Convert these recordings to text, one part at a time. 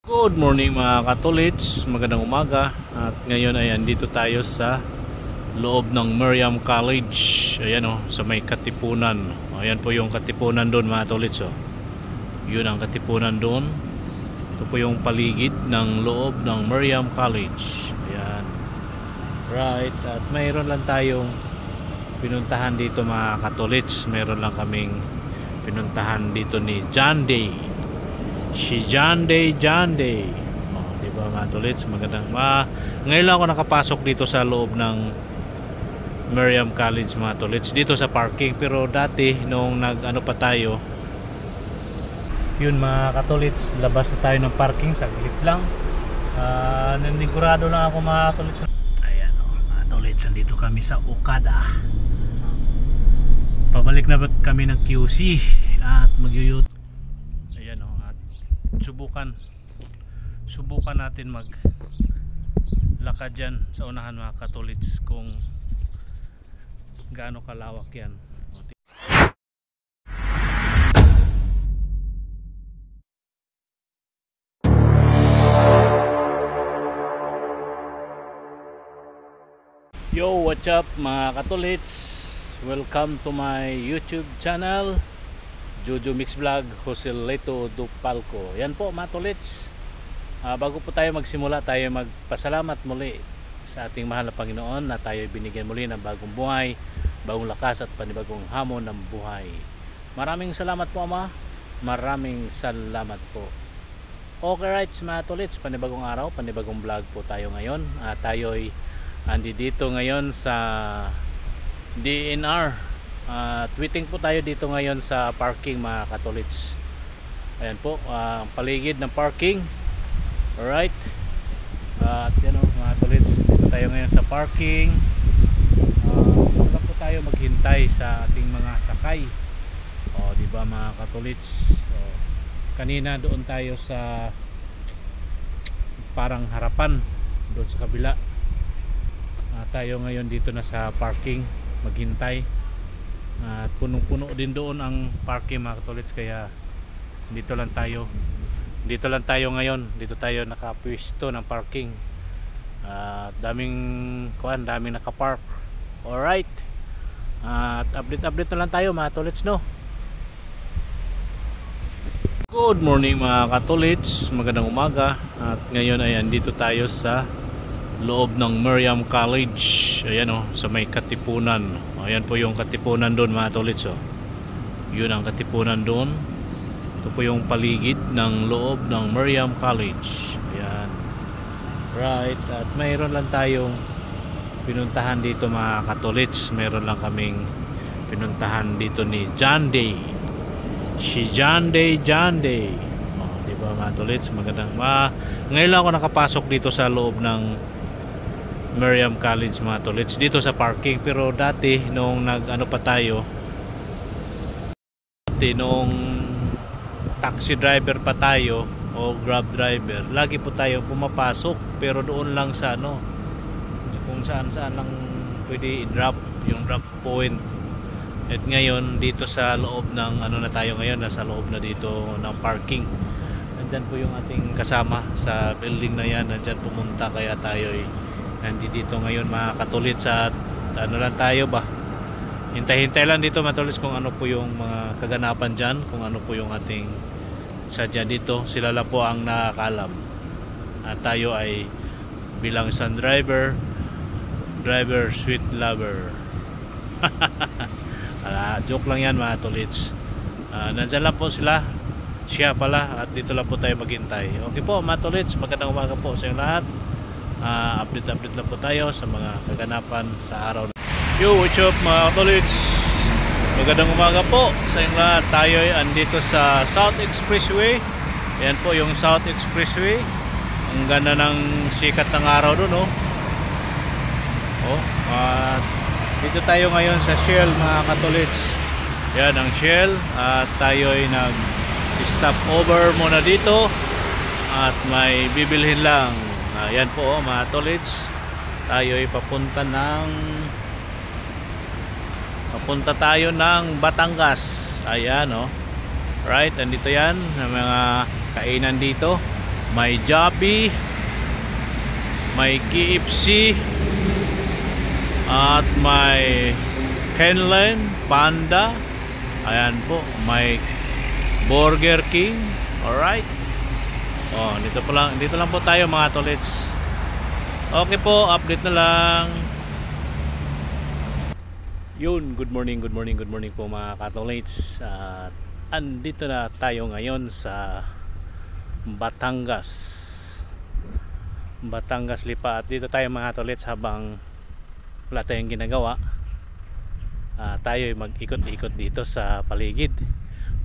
Good morning mga katolits, magandang umaga. At ngayon ay andito tayo sa loob ng Miriam College. Ayan sa may Katipunan. Ayan po yung Katipunan doon mga katolits. Yun ang Katipunan doon. Ito po yung paligid ng loob ng Miriam College. Ayan. Right, at mayroon lang tayong pinuntahan dito mga katolits. Mayroon lang kaming pinuntahan dito ni John Day. Si John Day. Diba mga tolits, magandang ngayon lang ako nakapasok dito sa loob ng Miriam College mga tolits, dito sa parking. Pero dati nung nag-ano pa tayo, yun mga katolits, labas na tayo ng parking, saglit lang. Nanigurado lang ako mga tolits. Ayan mga tolits, andito kami sa Okada. Pabalik na kami ng QC at magyuyut. Subukan natin maglakad dyan sa unahan mga katolits kung gaano kalawak yan. Yo, what's up mga katolits? Welcome to my YouTube channel, Jojo Mix Vlog, Jose Leto Dupalco. Yan po mga tolits, bago po tayo magsimula, tayo magpasalamat muli sa ating mahal na Panginoon na tayo binigyan muli ng bagong buhay, bagong lakas at panibagong hamon ng buhay. Maraming salamat po Ama, maraming salamat po. Okay right mga tolits, panibagong araw, panibagong vlog po tayo ngayon. Tayo'y andito ngayon sa DNR. Tweeting po tayo dito ngayon sa parking mga katolits. Ayan po ang paligid ng parking. Alright, at yan mga katolits, dito tayo ngayon sa parking. Dito lang po tayo maghintay sa ating mga sakay. Diba mga katolits, kanina doon tayo sa parang harapan doon sa kabila. Tayo ngayon dito na sa parking maghintay. At punong-puno din doon ang parking mga katolits, kaya dito lang tayo ngayon. Dito tayo nakapwesto ng parking. Daming nakapark. Alright, at update na lang tayo mga katolits, no? Good morning mga katolits, magandang umaga. At ngayon ay andito tayo sa loob ng Miriam College. Ayan sa may Katipunan. Ayan po yung Katipunan doon mga tolits. Yun ang Katipunan doon. Ito po yung paligid ng loob ng Miriam College. Ayan. Right, at mayroon lang tayong pinuntahan dito mga katolits. Mayroon lang kaming pinuntahan dito ni John Day. Si John Day. Diba mga tolits, magandang ngayon lang ako nakapasok dito sa loob ng Miriam College mga tolits, dito sa parking. Pero dati nung nag-ano pa tayo, nung taxi driver pa tayo o grab driver, lagi po tayo pumapasok pero doon lang sa kung saan lang pwede i-drop, yung drop point. At ngayon dito sa loob ng na tayo ngayon, nasa loob na dito ng parking. Nandyan po yung ating kasama sa building na yan, nandyan pumunta, kaya tayo nandito ngayon mga katolits. At lang tayo ba, hintay-hintay lang dito mga katolits kung ano po yung mga kaganapan dyan, kung ano po yung ating sadya dito. Sila lang po ang nakakalam. At tayo ay bilang isang driver, sweet lover. Joke lang yan mga katolits. Nandyan lang po siya pala, at dito lang po tayo maghintay. Okay po mga katolits, magandang umaga po sa inyo lahat. Update lang po tayo sa mga kaganapan sa araw. Yo, what's up mga katolits, magandang umaga po sa inyo lahat. Tayo ay andito sa South Expressway. Ayan po yung South Expressway. Ang ganda ng sikat ng araw doon dito tayo ngayon sa Shell mga katolits. Yan ang Shell, at tayo ay nag-stop over muna dito at may bibilhin lang. Ayan po mga tolits, tayo ay papunta tayo ng Batangas. Ayan Right, andito yan, ng mga kainan dito. may Jollibee, may KFC, at may Henlen, Panda. Ayan po, may Burger King. Alright. Oh, dito lang po tayo mga tolits. Okay po, update na lang. Yun, good morning po mga katolits. At andito na tayo ngayon sa Batangas Lipa. At dito tayo mga katolits habang wala tayong ginagawa. Tayo ay mag-ikot-ikot dito sa paligid.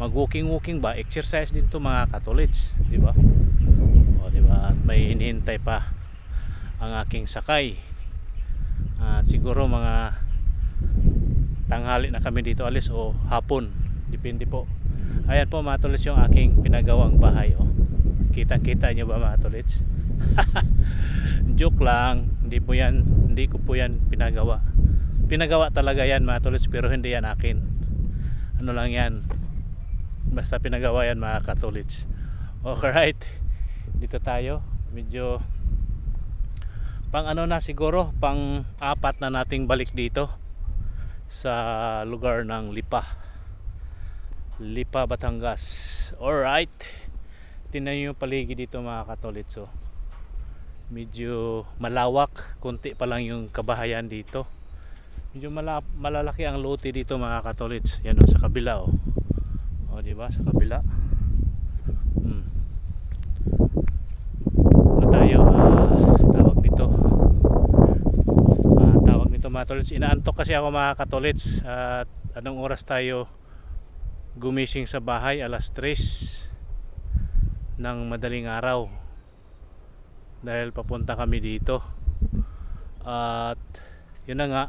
Mag-walking ba, exercise din to mga katolits, di ba? O, di ba? At may hinihintay pa ang aking sakay. At siguro mga tanghali na kami dito alis o hapon, depende po. Ayan po mga tolits yung aking pinagawang bahay. Oh, kita nyo ba mga tolits? Joke lang, hindi ko po yan pinagawa talaga yan mga tolits, pero hindi yan akin. Ano lang yan, basta pinagawa yan mga katolits. Alright, dito tayo, medyo pang ano na siguro, pang apat na nating balik dito sa lugar ng Lipa, Batangas. Alright, tingnan nyo yung paligid dito mga katolits. So, medyo malawak, konti pa lang yung kabahayan dito. Medyo malalaki ang lote dito mga katolits. Yan o, sa kabila o. O, diba? Sa kabila. Ano tayo? Tawag nito mga tolits. Inaantok kasi ako mga katolits. At anong oras tayo gumising sa bahay? Alas 3 ng madaling araw. Dahil papunta kami dito. At yun na nga,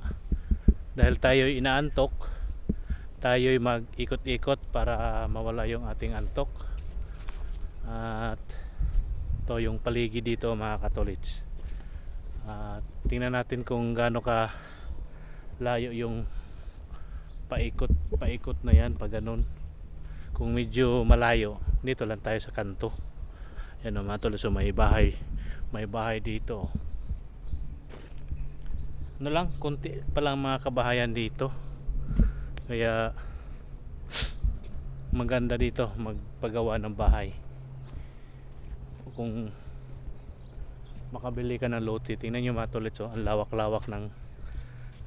dahil tayo'y inaantok, tayo'y mag-ikot-ikot para mawala yung ating antok. At ito yung paligid dito mga katolits. Tingnan natin kung gaano ka layo yung paikot na yan, pag ganun. Kung medyo malayo, dito lang tayo sa kanto. Yan o mga tolits, so may bahay dito. Ano lang, konti pa lang mga kabahayan dito, kaya maganda dito magpagawa ng bahay. Kung makabili ka ng lote, tingnan nyo mga tolits, oh, ang lawak-lawak ng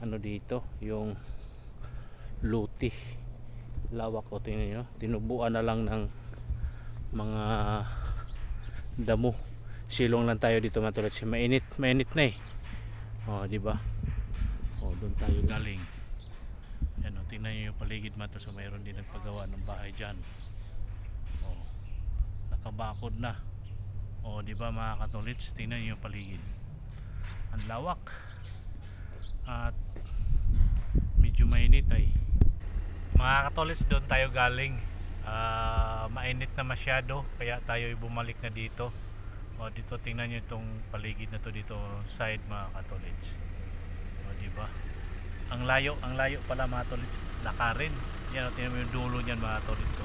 ano dito, yung lote, lawak. O tingnan nyo, tinubuan na lang ng mga damo. Silong lang tayo dito mga tolits, mainit na eh. O, diba? O, doon tayo galing. Yan o, tingnan nyo yung paligid mata. So mayroon din nagpagawa ng bahay dyan. O, nakabakod na. O, diba mga katolits, tingnan nyo yung paligid, ang lawak. At medyo mainit ay. Mga katolits, doon tayo galing. Mainit na masyado, kaya tayo bumalik na dito. O, dito tingnan nyo itong paligid na to dito, side mga katolits. O, diba? Ang layo pala mga tolits, lakarin. Yan o, tingnan mo yung dulo nyan mga tolits. O,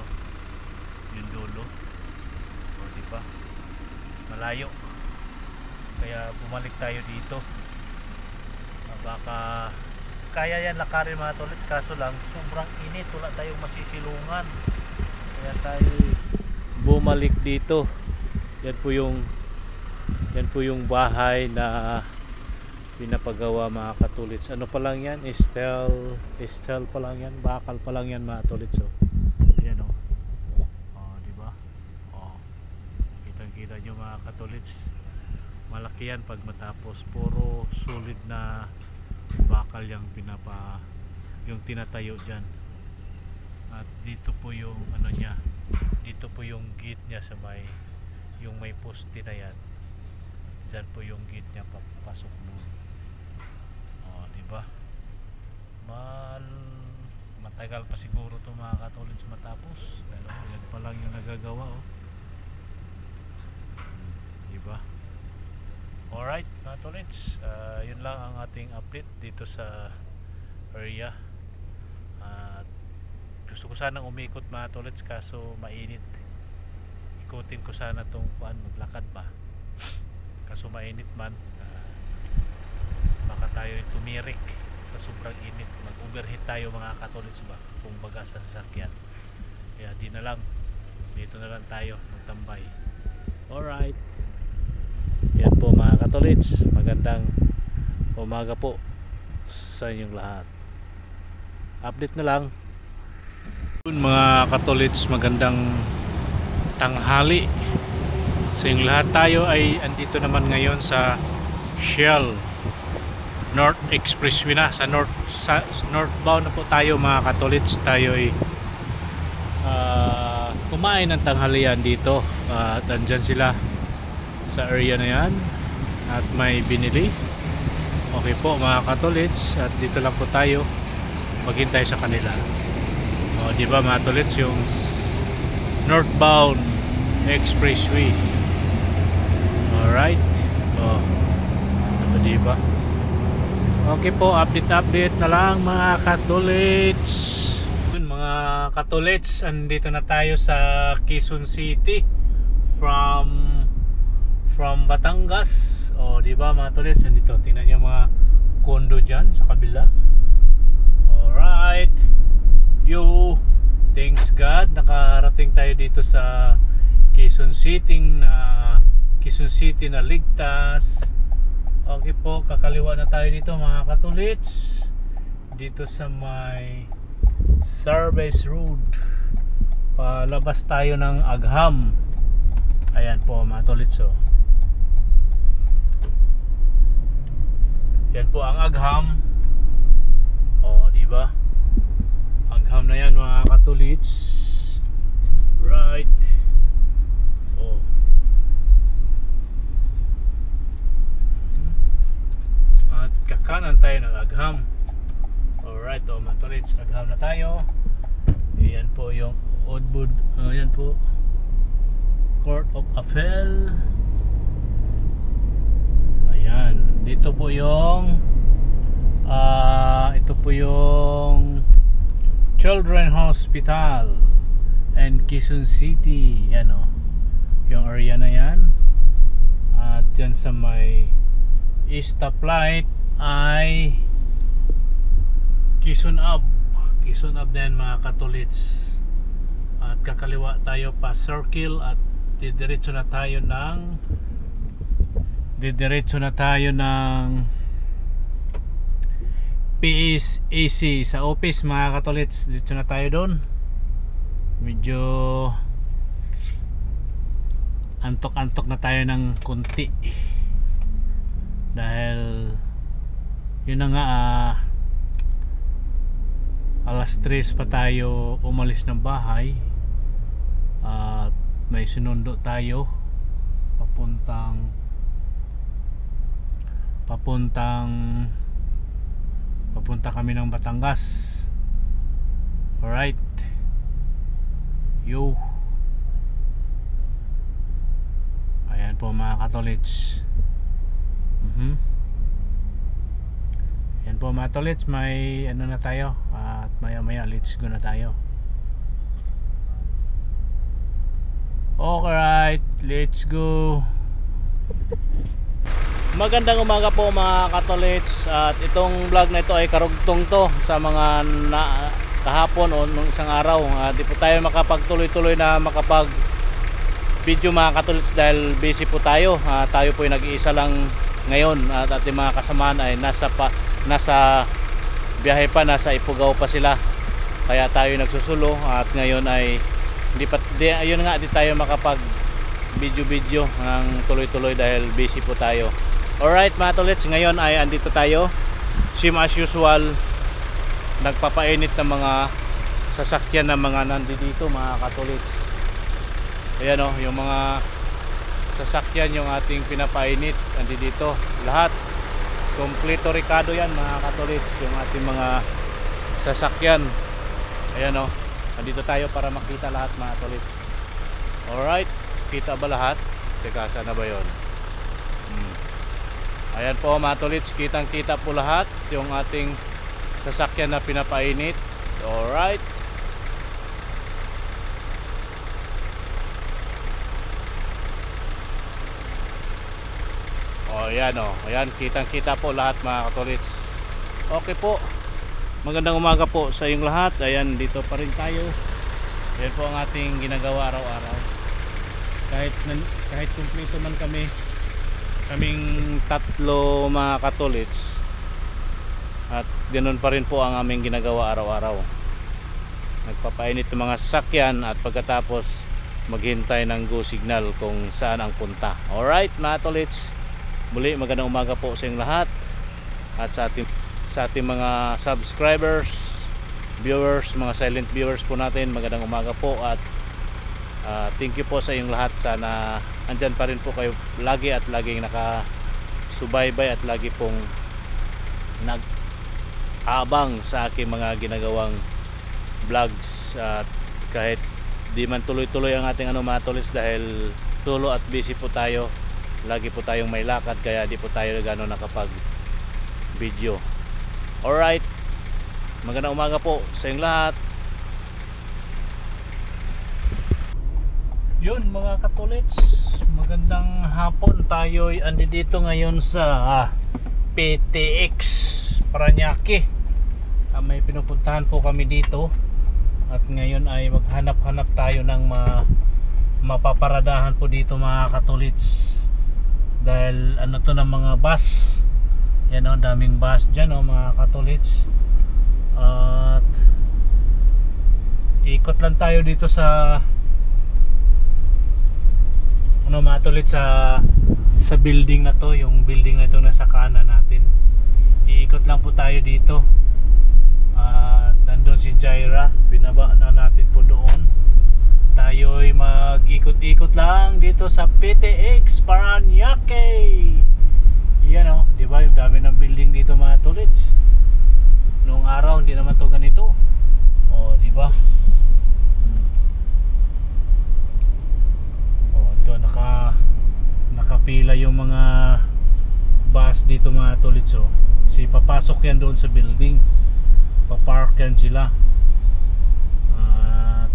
yung dulo. O, diba? Malayo. Kaya bumalik tayo dito. Baka kaya yan lakarin mga tolits, kaso lang sobrang init, wala tayong masisilungan. Kaya tayo bumalik dito. Yan po yung bahay na pinapagawa mga katolits. Ano pa lang yan? Estel pa lang yan. Bakal pa lang yan mga tolits. So, yan o. O, diba? O, kitang-kita nyo mga katolits. Malaki yan pag matapos. Puro solid na bakal yung yung tinatayo dyan. At dito po yung ano niya. Dito po yung gate niya sa yung may poste na yan. Dyan po yung gate niya papasok doon. O, diba? Matagal pa siguro to mga katolits matapos. Pero yan pa lang yung nagagawa, oh. Diba? Alright mga katolits, yun lang ang ating update dito sa area. Gusto ko sanang umikot mga katolits, kaso mainit. ikutin ko sana tong kuan, maglakad ba, kaso mainit man. Baka tayo tumirik sa sobrang init, mag overheat tayo mga katolits ba kung baga sa sasakyan, kaya di na lang, dito na lang tayo magtambay. Alright, yan po mga katolits, magandang umaga po sa inyong lahat. Update na lang mga katolits, magandang tanghali sa inyong lahat. Tayo ay andito naman ngayon sa Shell North Expressway na, sa northbound na po tayo mga katolits. Tayo ay kumain ng tanghalian dito, at andyan sila sa area na yan at may binili. Okay po mga katolits, at dito lang po tayo maghintay sa kanila. O di ba mga katolits, yung northbound expressway. Alright, so di ba? Okay po, update na lang mga katolits. Mga katolits, andito na tayo sa Quezon City from Batangas. O di ba mga katolits, andito tingnan niyo mga condo diyan sa kabila. Alright, thanks God, nakarating tayo dito sa Quezon City na ligtas. Okay po, kakaliwa na tayo dito mga katolits, dito sa may Service Road, palabas tayo ng Agham. Ayan po mga katolits, oh. Yan po ang Agham. Oh, di ba? Agham na yan mga katolits. Right. Oh. At kakanan tayo ng Agham. Alright, oh mga katolits, Agham na tayo. Ayan po yung Oddwood, ayan po, Court of Appeal. Ayan, dito po yung ito po yung Children's Hospital and Quezon City. Yan o, yung area na yan. At dyan sa may stoplight ay Quezon Ave na yan mga katolits. At kakaliwa tayo pa circle, at didiretso na tayo ng PSAC sa office mga katolits. Dito na tayo doon. Medyo antok na tayo ng konti dahil yun na nga, alas 3 pa tayo umalis ng bahay, at may sinundo tayo papunta kami ng Batangas. Alright, ayan po mga katolits. Yan po mga katolits, may ano na tayo, at maya let's go na tayo. Alright, let's go. Magandang umaga po mga katolits, at itong vlog na ito ay karugtong to sa mga kahapon o nung isang araw. Di po tayo makapagtuloy-tuloy na makapag video mga katolits dahil busy po tayo. Tayo po ay nag-iisa lang ngayon, at ating mga kasamaan ay nasa biyahe pa, nasa Ifugao pa sila, kaya tayo nagsusulo. At ngayon ay di tayo makapag video ng tuloy-tuloy dahil busy po tayo. Alright mga tolits, ngayon ay andito tayo, same as usual, nagpapainit ng mga sasakyan ng mga nandito mga katolits. Ayan o, yung mga sasakyan yung ating pinapainit, andito lahat, kompleto Ricardo yan mga katolits, yung ating mga sasakyan. Ayan o, andito tayo para makita lahat mga katolits. Alright, kita ba lahat? Teka, sana ba yun? Ayan po mga katolits, kitang kita po lahat yung ating sasakyan na pinapainit. Alright. Ayan o. Ayan, kitang-kita po lahat mga katolits. Okay po. Magandang umaga po sa inyong lahat. Ayan, dito pa rin tayo. Ayan po ang ating ginagawa araw-araw. Kahit kumpleto man kaming tatlo mga katolits, at ganoon pa rin po ang aming ginagawa araw-araw. Nagpapainit ng mga sasakyan at pagkatapos maghintay ng go signal kung saan ang punta. Alright mga tolits, muli magandang umaga po sa inyong lahat. At sa ating mga subscribers, viewers, mga silent viewers po natin, magandang umaga po. At thank you po sa inyong lahat. Sana andyan pa rin po kayo lagi at laging nakasubaybay at lagi pong nag-abang sa aking mga ginagawang vlogs. At kahit di man tuloy-tuloy ang ating mga tolits dahil tulo at busy po tayo, lagi po tayong may lakad, kaya di po tayo gano'n nakapag video. Alright, magandang umaga po sa inyong lahat. Yun mga katolits, magandang hapon. Tayo'y andi dito ngayon sa PTX Parañaque. May pinupuntahan po kami dito. At ngayon ay maghanap-hanap tayo ng mapaparadahan po dito mga katolits. Dahil ano to ng mga bus. Yan o, daming bus dyan o mga katolits. At ikot lang tayo dito sa mga tolits, sa building na to. Yung building na ito nasa kanan natin. Iikot lang po tayo dito. Nandun si Jaira, binaba na natin po doon. Tayo'y mag-ikot-ikot lang dito sa PTX Parañaque. Yan o, di ba? Yung dami ng building dito mga tolits. Noong araw hindi naman to ganito. O, di ba? O, ito nakapila yung mga bus dito mga tolits. O, papasok yan doon sa building. Papark yan sila. At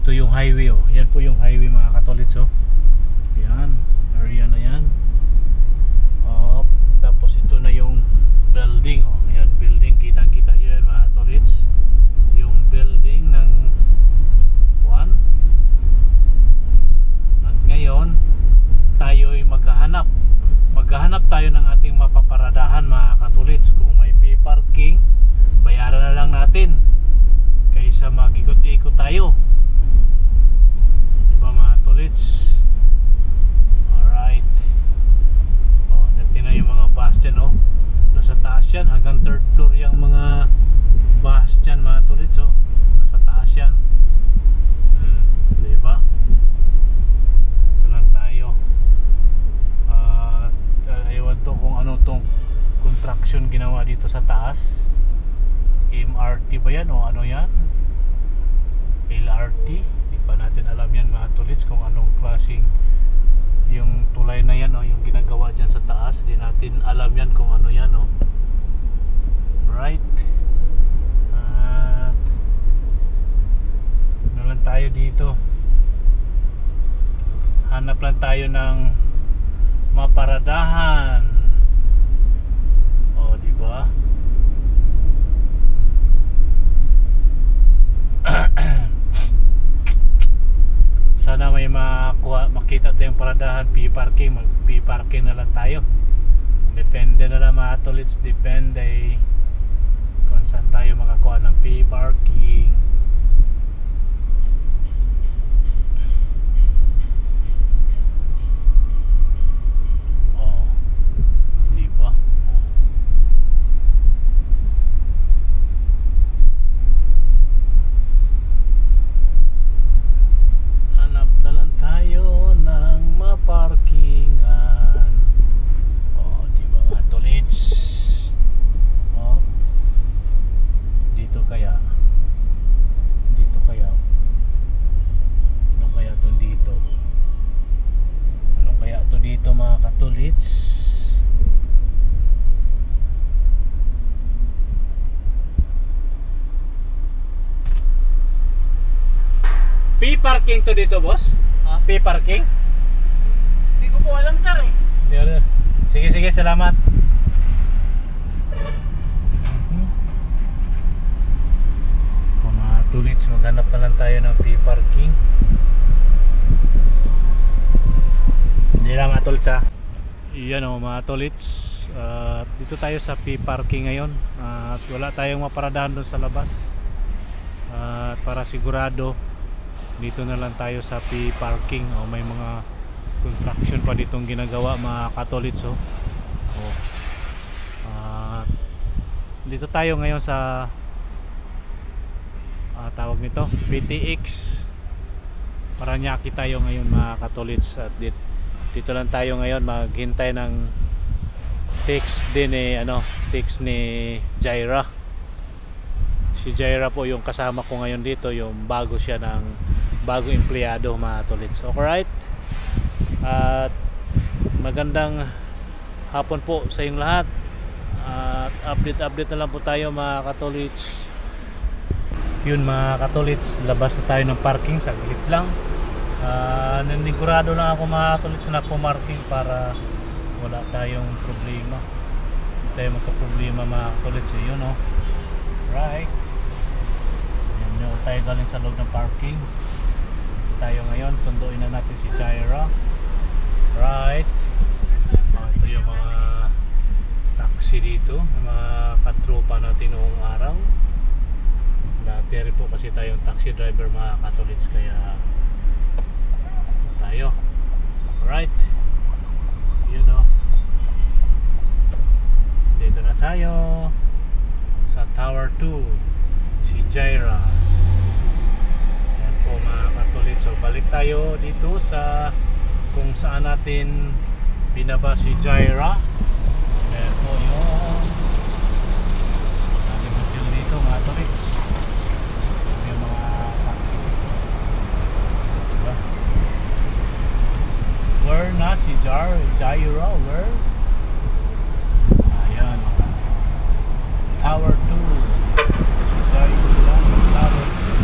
ito yung highway oh. Yan po yung highway mga katolits oh. Yan, area na yan. Tapos ito na yung building oh. Ayan, building, kitang kita yan mga katolits. Yung building ng 1. At ngayon tayo'y maghahanap tayo ng ating mapaparadahan mga katolits. Kung may pay parking, bayaran na lang natin kaysa mag-ikot-ikot tayo, diba mga tolits? Alright. Natin na yung mga bus dyan oh. Nasa taas yan, hanggang 3rd floor yung mga bus dyan mga tolits oh. Nasa taas yan. Diba? Ito lang tayo. Ewan to kung ano tong construction ginawa dito sa taas. MRT ba yan o ano yan? LRT? Di pa natin alam yan mga tolits kung anong klaseng yung tulay na yan o yung ginagawa dyan sa taas. Di natin alam yan kung ano yan o. Right. At ano lang tayo dito, hanap lang tayo ng maparadahan. O diba? Sana may makita tayong paradahan, P-parking, mag-P-parking na lang tayo. Depende na lang mga tolits, depende kung saan tayo makakuha ng P-parking. Parkingan. Di ba mga tolits? Dito kaya ano kaya to dito mga katolits? P-parking to dito boss? Ha? P-parking? Hindi ko po alam sir eh. Di ano? Sige, sige, salamat. Kung mga tulits, maghanap na lang tayo ng P-parking. Hindi lang mga tulits ha. Yan o mga tulits. Dito tayo sa P-parking ngayon. At wala tayong maparadahan doon sa labas. Para sigurado, dito na lang tayo sa P-parking. May mga construction pa ditong ginagawa mga katolits. Dito tayo ngayon sa tawag nito PTX Paranaque tayo ngayon mga katolits. At dito lang tayo ngayon maghintay ng text din text ni Jaira. Si Jaira po yung kasama ko ngayon dito, yung bago siya ng bagong empleyado mga katolits. Alright, at magandang hapon po sa inyong lahat. At update na lang po tayo mga katolits. Yun mga katolits, labas na tayo ng parking, saglit lang. Nanigurado lang ako mga katolits na pumarking para wala tayong problema. Hindi tayo magka-problema mga katolits. Yun right. Yan tayo galing sa loob ng parking. Tayo ngayon, sunduin na natin si Jaira. Right. Ito yung mga taxi dito, mga katropa natin noong araw. Dati rin po kasi tayong taxi driver mga katolits, kaya tayo. Alright, dito na tayo sa Tower 2, si Jaira. Yan po mga katolits. So balik tayo dito sa kung saan natin binaba si Jaira. Ayan po yung daming hotel dito mga katolits. Yung mga diba? Where na si Jaira? Where? Ayan Tower 2, si Jaira, Tower 2.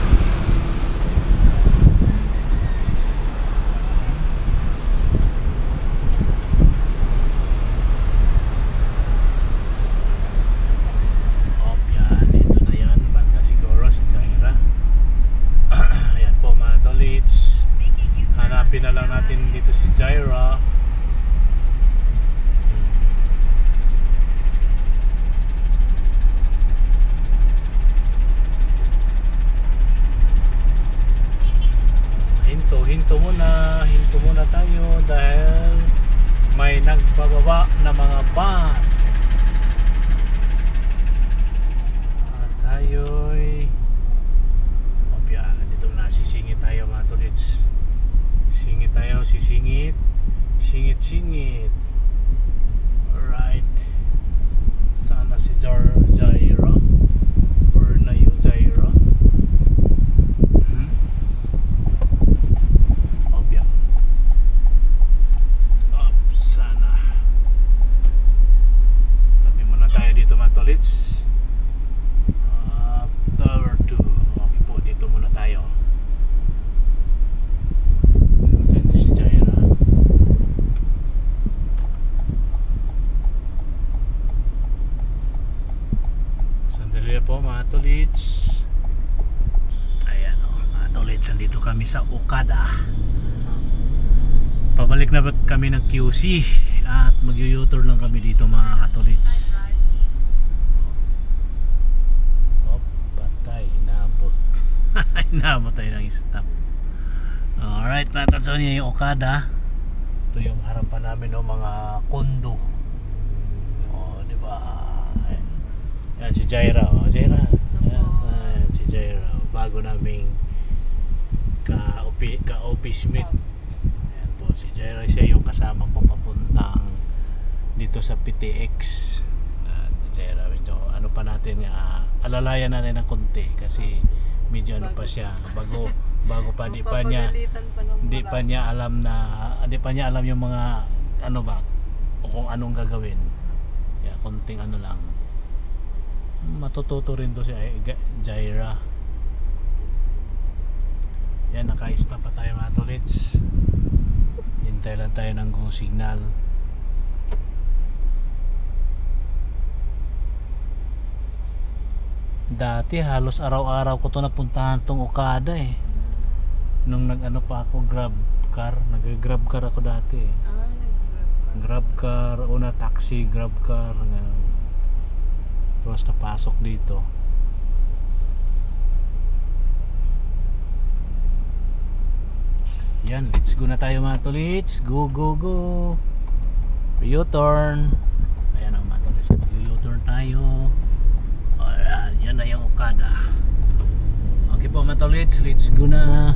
Hanapin na lang natin dito si Jaira. Hinto muna tayo dahil may nagbababa na mga bus. At tayo'y dito na sisingit tayo mga tulits. Singit tayo, sisingit. Singit. Alright. Sana si Jaira. Where na you, Jaira? Sana. Tabi muna tayo dito mga tolits. Tower 2. Okay po, dito muna tayo. Po mga tolits. Ayan mga tolits, andito kami sa Okada. Pabalik na kami ng QC at mag-u-turn lang kami dito mga katolits. Patay, inabot. Inabot tayo ng stop. Alright mga tolits, yung Okada. Ito yung harapan namin ng mga kondo. Diba? Yan si Jaira. Jaira. Yan si Jaira. Bago naming ka-office mate. Yan po si Jaira. Siya yung kasama ko papuntang dito sa PTX. Jaira, medyo ano pa natin, alalayan natin ng konti kasi medyo ano pa siya. Bago pa di pa niya alam yung mga ano ba o kung anong gagawin. Yeah, konting ano lang. Matututo rin to si Jaira. Yan, naka-stop pa tayo mga tolits. Hintay lang tayo ng go signal. Dati halos araw-araw ko to napuntahan tong Okada eh. Nung nag-ano pa ako, grab car. Nag-grab car ako dati eh. Nag-grab ka. Grab car, una taxi, grab car. Tapos napasok dito. Yan, let's go na tayo mga tolits. Go, go, go. U-turn. Ayan ang mga tolits. U-turn tayo. Ayan, yan na yung Okada. Okay po mga tolits, let's go na.